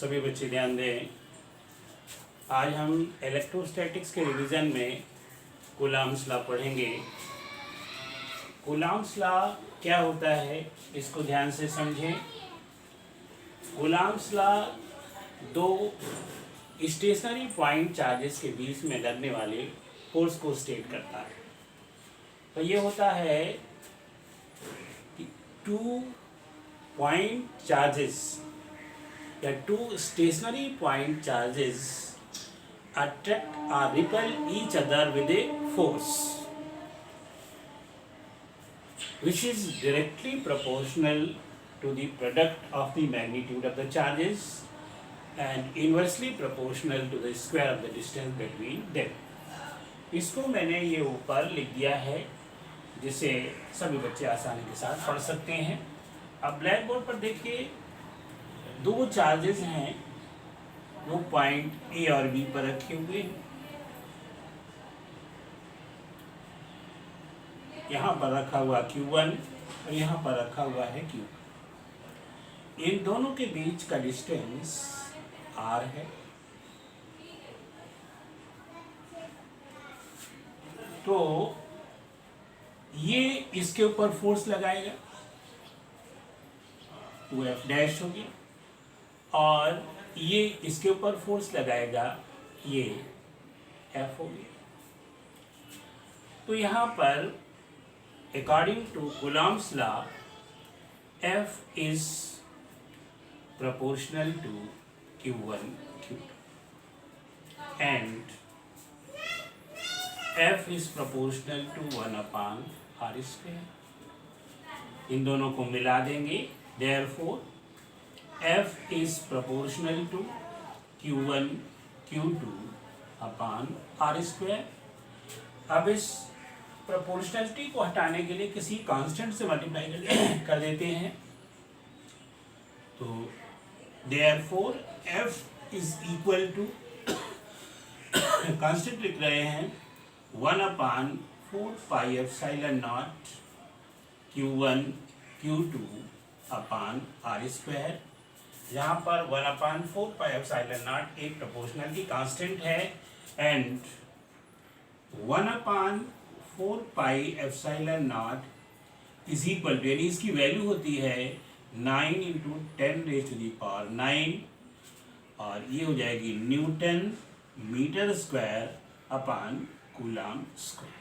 सभी बच्चे ध्यान दें। आज हम इलेक्ट्रोस्टैटिक्स के रिवीजन में कूलॉम्स लॉ पढ़ेंगे। कूलॉम्स लॉ क्या होता है इसको ध्यान से समझें। कूलॉम्स लॉ दो स्टेशनरी पॉइंट चार्जेस के बीच में लगने वाले फोर्स को स्टेट करता है। तो ये होता है कि टू पॉइंट चार्जेस या two stationary point charges attract or repel each other with a force which is directly proportional to the product of the magnitude of the charges and inversely proportional to the square of the distance between them। इसको मैंने ये ऊपर लिख दिया है जिसे सभी बच्चे आसानी के साथ पढ़ सकते हैं। अब ब्लैक बोर्ड पर देखिए, दो चार्जेस हैं वो पॉइंट ए और बी पर रखे हुए हैं। यहाँ पर रखा हुआ Q1 और यहाँ पर रखा हुआ है Q। इन दोनों के बीच का डिस्टेंस R है। तो ये इसके ऊपर फोर्स लगाएगा, वो F डैश होगी, और ये इसके ऊपर फोर्स लगाएगा, ये F होगी। तो यहाँ पर according to Coulomb's law F is proportional to Q1 Q2 and F is proportional to 1/r square। इन दोनों को मिला देंगे, therefore F is proportional to Q1 Q2 upon r square। अब इस प्रोपोर्शनलिटी को हटाने के लिए किसी कांस्टेंट से मल्टीप्लाई कर देते हैं। तो therefore F is equal to constant लिख रहे हैं 1/4 pi epsilon naught Q1 Q2 upon r square। यहाँ पर 1/4 पाई एप्सिलॉन नॉट एक प्रोपोर्शनलिटी कांस्टेंट है and 1/4 pi epsilon naught is equal to, यानी इसकी वैल्यू होती है 9 × 10⁻⁹ और ये हो जाएगी newton metre square upon coulomb square.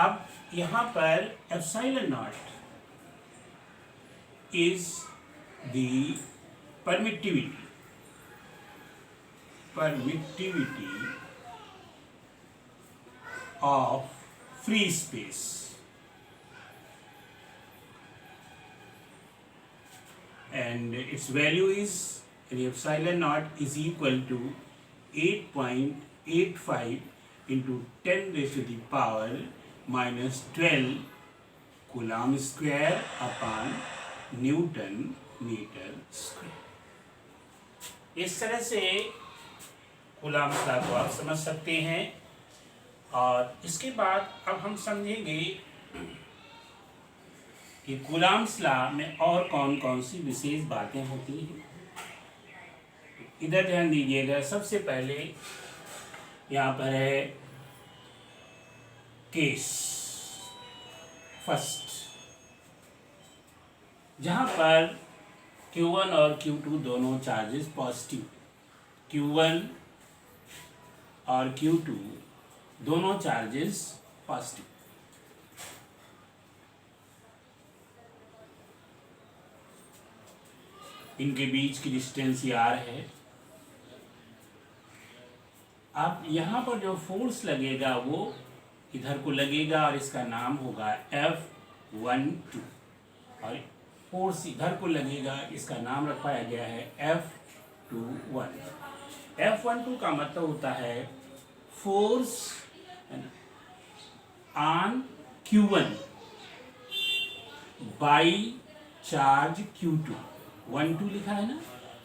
अब यहाँ पर epsilon naught is the permittivity of free space, and its value is epsilon naught is equal to 8.85 × 10⁻⁻12 coulomb square upon newton metre square. इस तरह से कूलॉम्स लॉ को आप समझ सकते हैं। और इसके बाद अब हम समझेंगे कि कूलॉम्स लॉ में और कौन कौन सी विशेष बातें होती हैं। इधर ध्यान दीजिएगा। सबसे पहले यहाँ पर है केस फर्स्ट, जहाँ पर Q1 और Q2 दोनों चार्जेस पॉजिटिव, Q1 और Q2 दोनों चार्जेस पॉजिटिव। इनके बीच की डिस्टेंस R है। अब यहाँ पर जो फोर्स लगेगा वो इधर को लगेगा और इसका नाम होगा F12, और फोर्स इधर को लगेगा, इसका नाम रखवाया गया है F21। F12 का मतलब होता है force on Q1 by charge Q2। 12 लिखा है ना,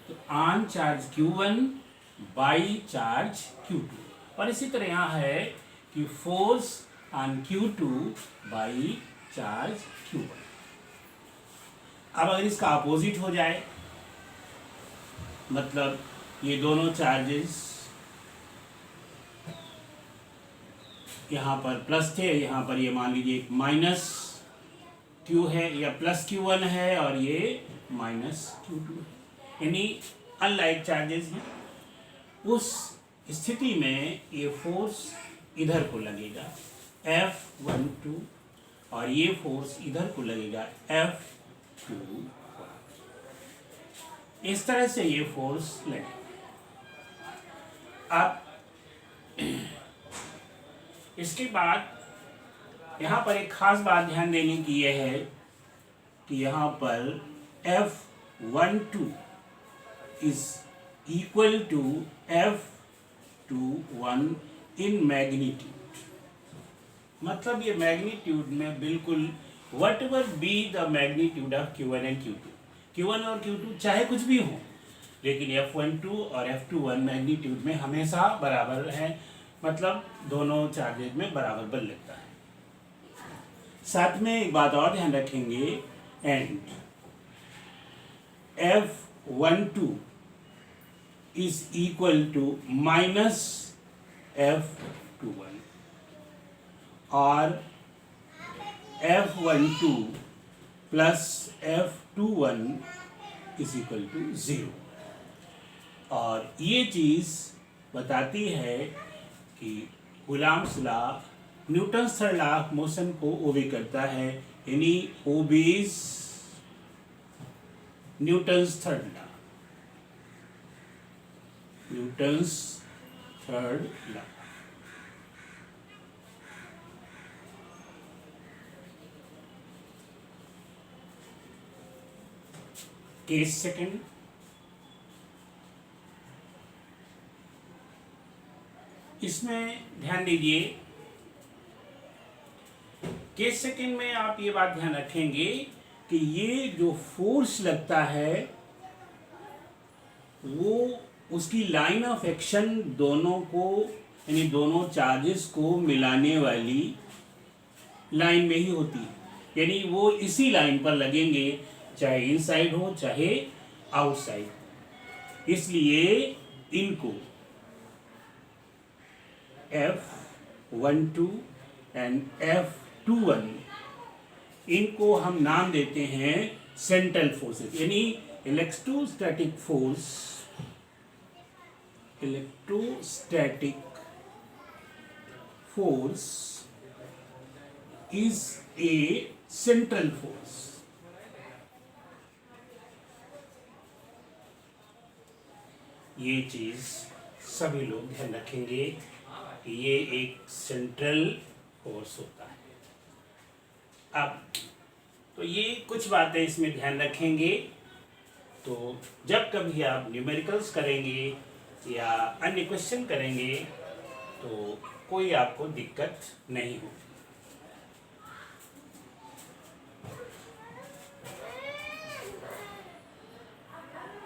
तो on charge Q1 by charge Q2। और इसी तरह यहाँ है कि force on Q2 by charge Q1। अब अगर इसका अपोजिट हो जाए मतलब ये दोनों चार्जेस यहाँ पर प्लस थे, यहाँ पर ये मान लीजिए माइनस Q है या प्लस Q1 है और ये माइनस Q2 है, यानी अनलाइक चार्जेस हैं। उस स्थिति में ये फोर्स इधर को लगेगा F12 और ये फोर्स इधर को लगेगा F21। इस तरह से ये फोर्स लगेगा। अब इसके बाद यहाँ पर एक खास बात ध्यान देने की यह है कि यहाँ पर F12 is equal to F21 in magnitude. मतलब ये मैग्नीट्यूड में बिल्कुल whatever be the magnitude of Q1 and Q2 और Q2 चाहे कुछ भी हो, लेकिन F12 और F21 मैग्नीट्यूड में हमेशा बराबर है, मतलब दोनों चार्जेज में बराबर बल लगता है। साथ में एक बात और ध्यान रखेंगे, and F12 is equal to minus F21 और F12 plus F21 is equal to 0। और ये चीज़ बताती है कि Coulomb's law Newton's third law of motion को ओबे करता है, यानी obeys Newton's third law, Newton's third law. Case second, इसमें ध्यान दीजिए, केस सेकंड में आप ये बात ध्यान रखेंगे कि ये जो फोर्स लगता है वो उसकी लाइन ऑफ एक्शन दोनों को, यानी दोनों चार्जेस को मिलाने वाली लाइन में ही होती है, यानी वो इसी लाइन पर लगेंगे, चाहे इनसाइड हो चाहे आउटसाइड। इसलिए इनको F12 एंड F21 इनको हम नाम देते हैं सेंट्रल फोर्सेस, यानी electrostatic force, electrostatic force is a central force. ये चीज सभी लोग ध्यान रखेंगे कि ये एक सेंट्रल फोर्स होता है। अब तो ये कुछ बातें इसमें ध्यान रखेंगे, तो जब कभी आप न्यूमेरिकल्स करेंगे या अन्य क्वेश्चन करेंगे तो कोई आपको दिक्कत नहीं होगी।